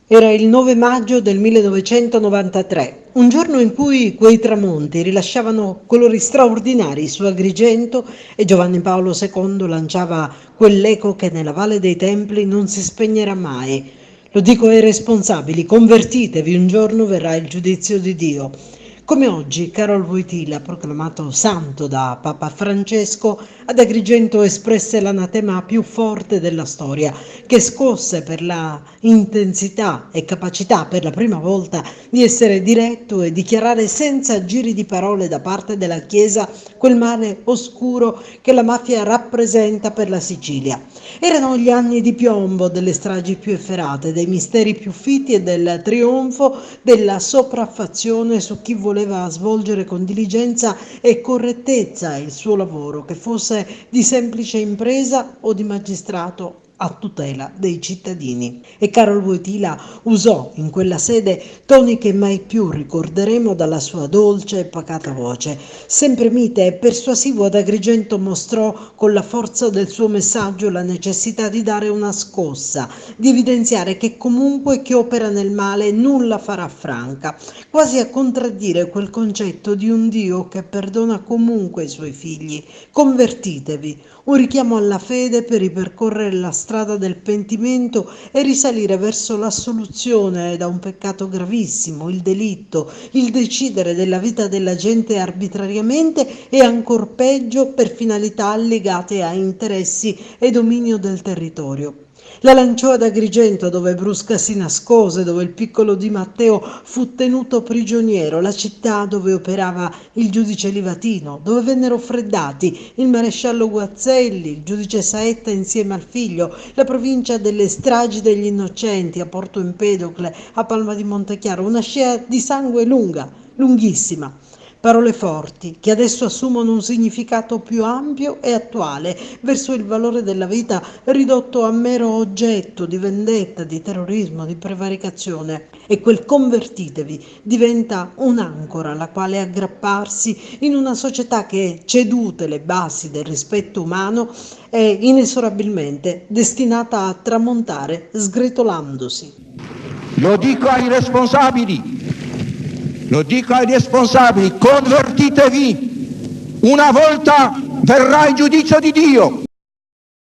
Era il 9 maggio del 1993, un giorno in cui quei tramonti rilasciavano colori straordinari su Agrigento e Giovanni Paolo II lanciava quell'eco che nella Valle dei Templi non si spegnerà mai. Lo dico ai responsabili, convertitevi, un giorno verrà il giudizio di Dio. Come oggi, Karol Wojtyla, proclamato santo da Papa Francesco, ad Agrigento espresse l'anatema più forte della storia, che scosse per la intensità e capacità per la prima volta di essere diretto e dichiarare senza giri di parole da parte della Chiesa quel male oscuro che la mafia rappresenta per la Sicilia. Erano gli anni di piombo delle stragi più efferate, dei misteri più fitti e del trionfo della sopraffazione su chi voleva svolgere con diligenza e correttezza il suo lavoro, che fosse di semplice impresa o di magistrato a tutela dei cittadini. E Karol Wojtyla usò in quella sede toni che mai più ricorderemo dalla sua dolce e pacata voce. Sempre mite e persuasivo, ad Agrigento mostrò con la forza del suo messaggio la necessità di dare una scossa, di evidenziare che comunque chi opera nel male nulla farà franca, quasi a contraddire quel concetto di un Dio che perdona comunque i suoi figli. Convertitevi, un richiamo alla fede per ripercorrere la strada del pentimento e risalire verso l'assoluzione da un peccato gravissimo, il delitto, il decidere della vita della gente arbitrariamente e ancor peggio per finalità legate a interessi e dominio del territorio. La lanciò ad Agrigento, dove Brusca si nascose, dove il piccolo Di Matteo fu tenuto prigioniero, la città dove operava il giudice Livatino, dove vennero freddati il maresciallo Guazzelli, il giudice Saetta insieme al figlio, la provincia delle stragi degli innocenti a Porto Empedocle, a Palma di Montechiaro, una scia di sangue lunga, lunghissima. Parole forti che adesso assumono un significato più ampio e attuale verso il valore della vita ridotto a mero oggetto di vendetta, di terrorismo, di prevaricazione. E quel convertitevi diventa un'ancora alla quale aggrapparsi in una società che, cedute le basi del rispetto umano, è inesorabilmente destinata a tramontare sgretolandosi. Lo dico ai responsabili, convertitevi, una volta verrà il giudizio di Dio.